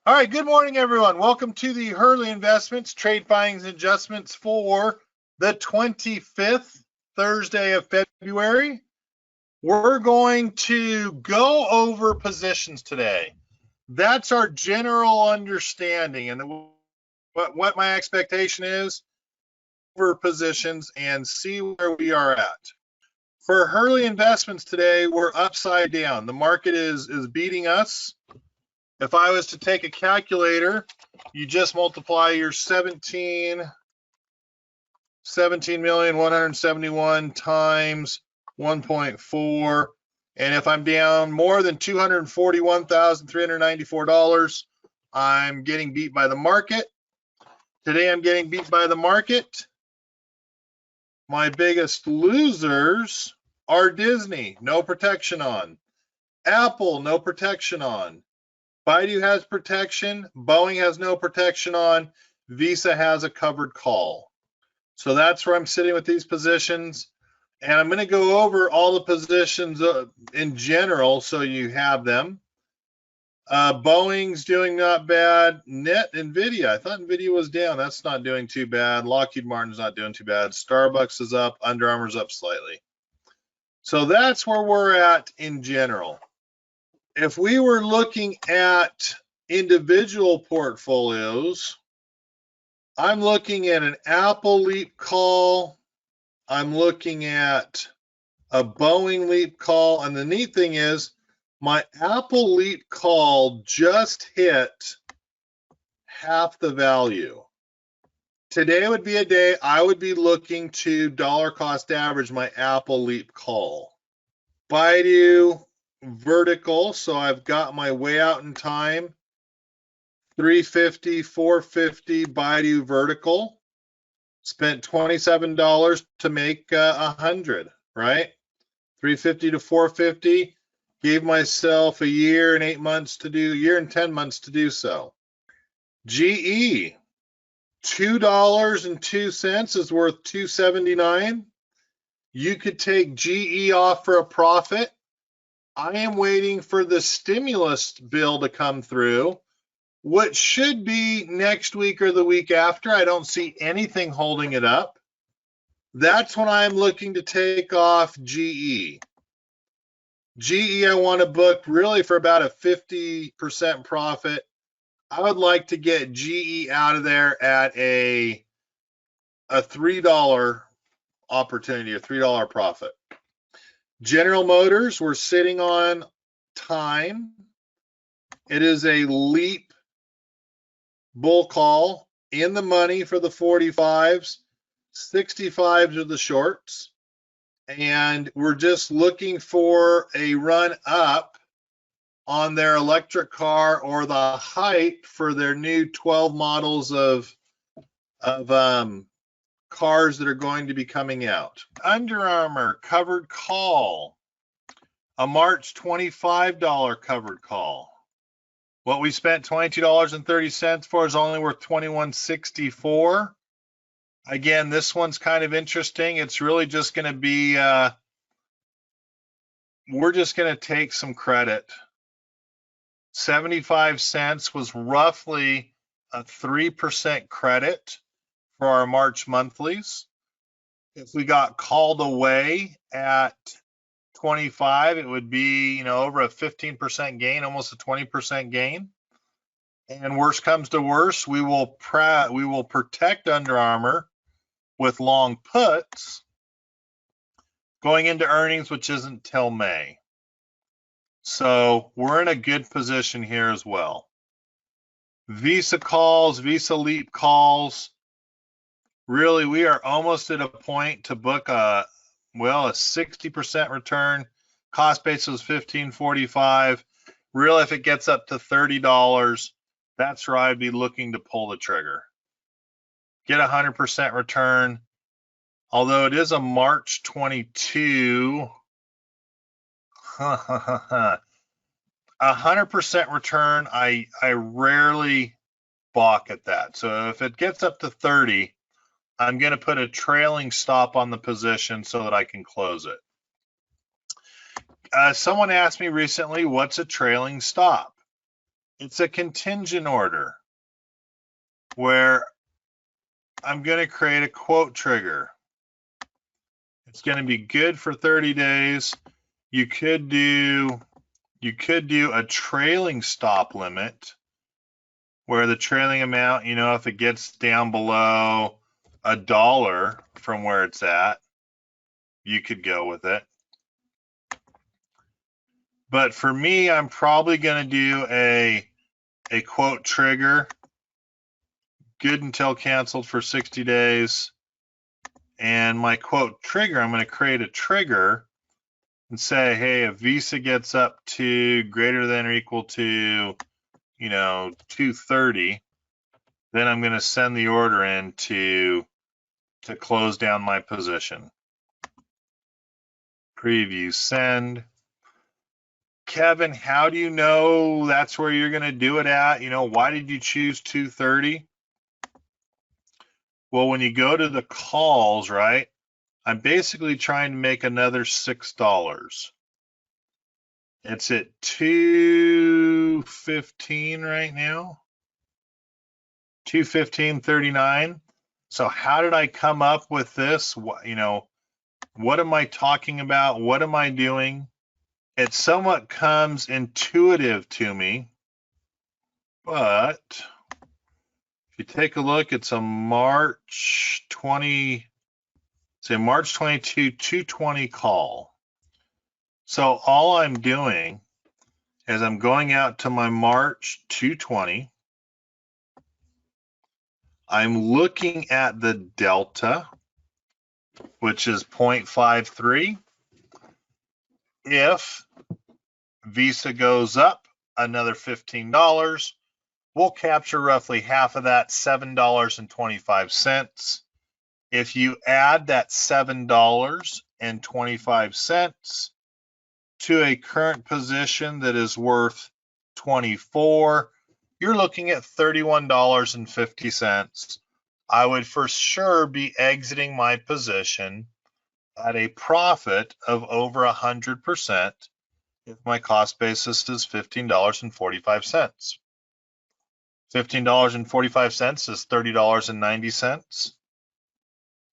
All right, good morning, everyone. Welcome to the Hurley Investments Trade Findings and Adjustments for the 25th Thursday of February. We're going to go over positions today. That's our general understanding, and what my expectation is for positions and see where we are at. For Hurley Investments today, we're upside down. The market is beating us. If I was to take a calculator, you just multiply your 17,171 times 1.4. And if I'm down more than $241,394, I'm getting beat by the market. Today I'm getting beat by the market. My biggest losers are Disney, no protection on. Apple, no protection on. Baidu has protection, Boeing has no protection on, Visa has a covered call. So that's where I'm sitting with these positions. And I'm going to go over all the positions in general so you have them. Boeing's doing not bad. NVIDIA, I thought NVIDIA was down. That's not doing too bad. Lockheed Martin's not doing too bad. Starbucks is up. Under Armour's up slightly. So that's where we're at in general. If we were looking at individual portfolios, I'm looking at an Apple leap call. I'm looking at a Boeing leap call. And the neat thing is my Apple leap call just hit half the value. Today would be a day I would be looking to dollar cost average my Apple leap call. Baidu vertical, so I've got my way out in time. 350, 450 Baidu vertical. Spent $27 to make 100, right? 350 to 450. Gave myself a year and 10 months to do so. GE, $2.02 is worth $2.79. You could take GE off for a profit. I am waiting for the stimulus bill to come through, which should be next week or the week after. I don't see anything holding it up. That's when I'm looking to take off GE. GE, I want to book really for about a 50% profit. I would like to get GE out of there at a $3 opportunity, a $3 profit. General Motors, we're sitting on time. It is a leap bull call in the money for the 45s. 65s are the shorts. And we're just looking for a run up on their electric car or the height for their new 12 models of cars that are going to be coming out. Under Armour covered call, a March $25 covered call. What we spent $22.30 for is only worth $21.64. Again, this one's kind of interesting. It's really just going to be, we're just going to take some credit. 75 cents was roughly a 3% credit for our March monthlies. If we got called away at 25, it would be, over a 15% gain, almost a 20% gain. And worst comes to worst, we will protect Under Armour with long puts going into earnings, which isn't till May. So we're in a good position here as well. Visa calls, Visa leap calls. Really, we are almost at a point to book a 60% return. Cost base was $15.45. Really, if it gets up to $30, that's where I'd be looking to pull the trigger. Get a 100% return. Although it is a March 22, 100% return, I rarely balk at that. So if it gets up to 30, I'm going to put a trailing stop on the position so that I can close it. Someone asked me recently, what's a trailing stop? It's a contingent order where I'm going to create a quote trigger. It's going to be good for 30 days. You could do a trailing stop limit where the trailing amount, if it gets down below $1 from where it's at, you could go with it. But for me, I'm probably going to do a quote trigger, good until canceled for 60 days. And my quote trigger, I'm going to create a trigger and say, hey, if Visa gets up to greater than or equal to, 230, then I'm going to send the order in to close down my position. Preview send. Kevin, how do you know that's where you're going to do it at? Why did you choose 230? Well, when you go to the calls, right, I'm basically trying to make another $6. It's at 215 right now. 215.39. So how did I come up with this? What am I talking about? What am I doing? It somewhat comes intuitive to me, but if you take a look, it's a March 22, 220 call. So all I'm doing is I'm going out to my March 220. I'm looking at the delta, which is 0.53. If Visa goes up another $15, we'll capture roughly half of that, $7.25. If you add that $7.25 to a current position that is worth 24, you're looking at $31.50. I would for sure be exiting my position at a profit of over 100% if my cost basis is $15.45. $15.45 is $30.90.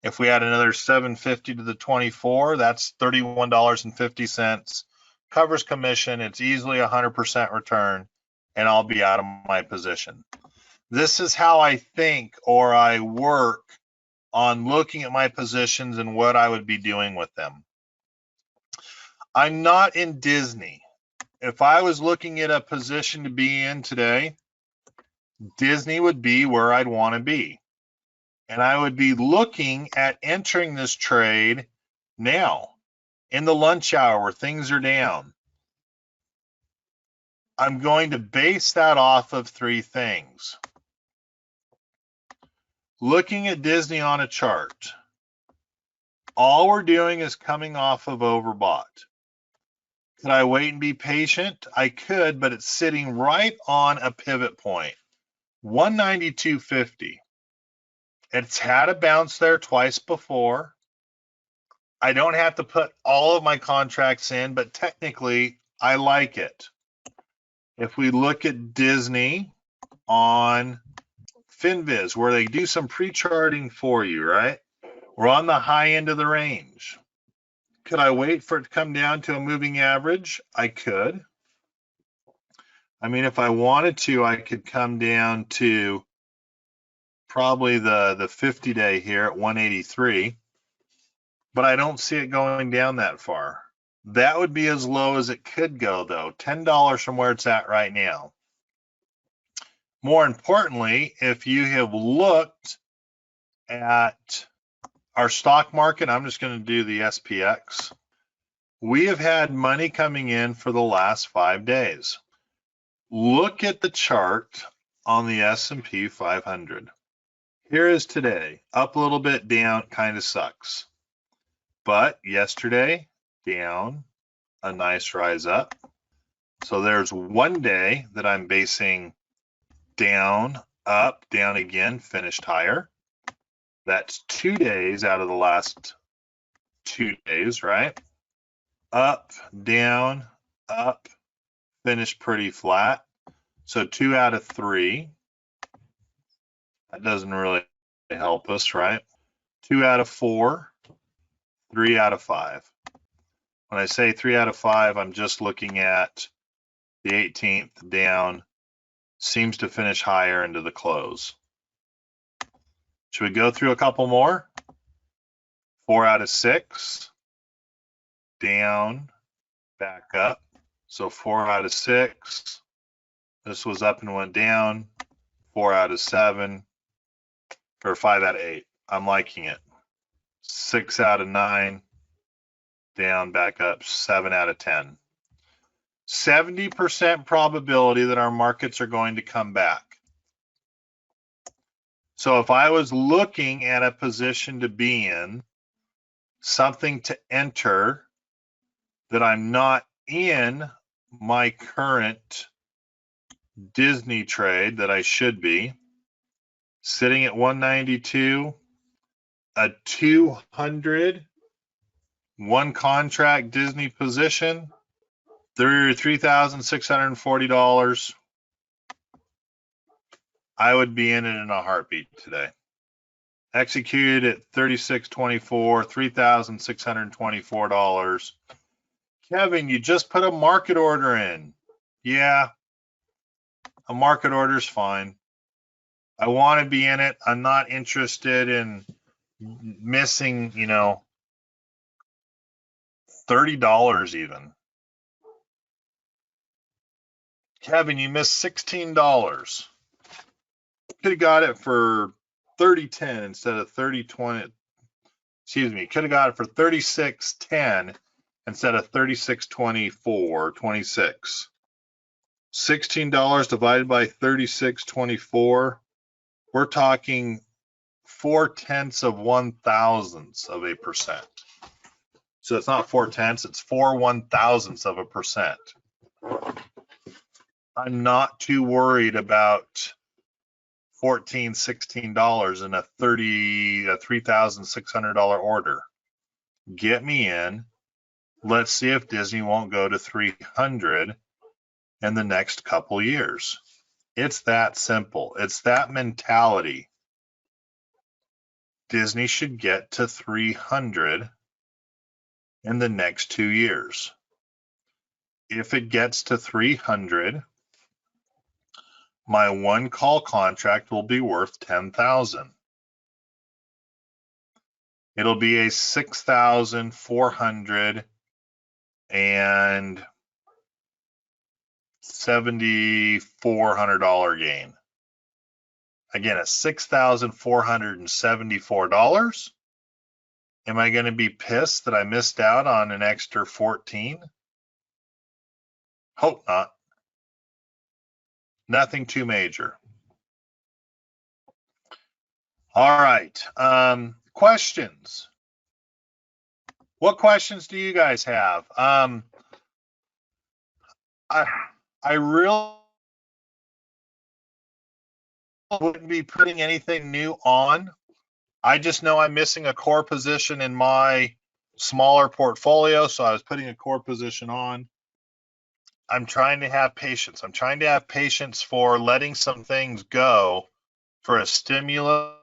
If we add another $7.50 to the 24, that's $31.50. Covers commission. It's easily 100% return, and I'll be out of my position. This is how I think, or I work on looking at my positions and what I would be doing with them. I'm not in Disney. If I was looking at a position to be in today, Disney would be where I'd want to be. And I would be looking at entering this trade now in the lunch hour where things are down. I'm going to base that off of three things. Looking at Disney on a chart, all we're doing is coming off of overbought. Could I wait and be patient? I could, but it's sitting right on a pivot point, 192.50. It's had a bounce there twice before. I don't have to put all of my contracts in, but technically I like it. If we look at Disney on FinViz, where they do some pre-charting for you, right? We're on the high end of the range. Could I wait for it to come down to a moving average? I could. I mean, if I wanted to, I could come down to probably the 50-day here at 183, but I don't see it going down that far. That would be as low as it could go, though, $10 from where it's at right now. More importantly, if you have looked at our stock market, I'm just going to do the SPX. We have had money coming in for the last 5 days. Look at the chart on the S&P 500. Here is today, up a little bit, down, kind of sucks. But yesterday, down, a nice rise up. So there's one day that I'm basing down, up, down again, finished higher. That's 2 days out of the last 2 days, right? Up, down, up, finished pretty flat. So 2 out of 3. That doesn't really help us, right? 2 out of 4, 3 out of 5. When I say 3 out of 5, I'm just looking at the 18th down, seems to finish higher into the close. Should we go through a couple more? 4 out of 6, down, back up. So 4 out of 6. This was up and went down. 4 out of 7, or 5 out of 8. I'm liking it. 6 out of 9, down, back up. 7 out of 10. 70% probability that our markets are going to come back. So if I was looking at a position to be in, something to enter that I'm not in my current Disney trade that I should be, sitting at 192, a 200, one contract Disney position, $3,640. I would be in it in a heartbeat today. Executed at 36.24, $3,624. Kevin, you just put a market order in. Yeah, a market order is fine. I want to be in it. I'm not interested in missing, $30 even. Kevin, you missed $16. Could have got it for 30.10 instead of 30.20. Excuse me, could have got it for 36.10 instead of 36.24, 26. $16 divided by 36.24. We're talking 0.4%. So it's not 0.4, it's 0.4%. I'm not too worried about $14, $16 in a $3,600 order. Get me in. Let's see if Disney won't go to 300 in the next couple years. It's that simple. It's that mentality. Disney should get to 300 in the next 2 years. If it gets to 300, my one call contract will be worth 10,000. It'll be a $6,474 gain. Again, at $6,474. Am I going to be pissed that I missed out on an extra 14? Hope not. Nothing too major. All right. Questions. What questions do you guys have? I really wouldn't be putting anything new on. I just know I'm missing a core position in my smaller portfolio, so I was putting a core position on. I'm trying to have patience. I'm trying to have patience for letting some things go for a stimulus.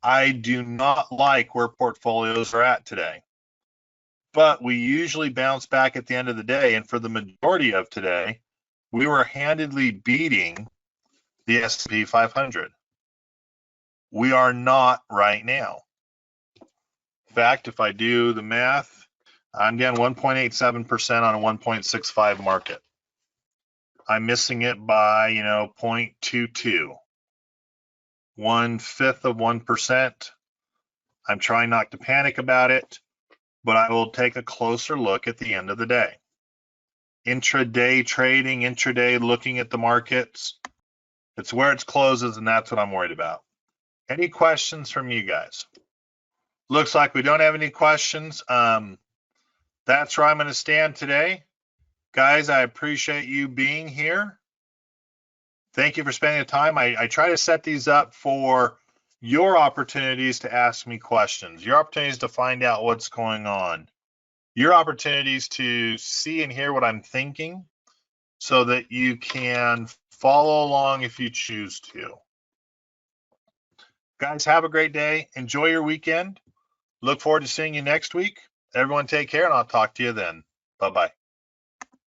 I do not like where portfolios are at today, but we usually bounce back at the end of the day. And for the majority of today, we were handedly beating the S&P 500. We are not right now. In fact, if I do the math, I'm getting 1.87% on a 1.65 market. I'm missing it by, 0.22. 1/5 of 1%. I'm trying not to panic about it, but I will take a closer look at the end of the day. Intraday trading, intraday looking at the markets, it's where it closes, and that's what I'm worried about. Any questions from you guys? Looks like we don't have any questions. That's where I'm going to stand today. Guys, I appreciate you being here. Thank you for spending the time. I try to set these up for your opportunities to ask me questions, your opportunities to find out what's going on, your opportunities to see and hear what I'm thinking so that you can follow along if you choose to. Guys, have a great day. Enjoy your weekend. Look forward to seeing you next week. Everyone take care, and I'll talk to you then. Bye-bye.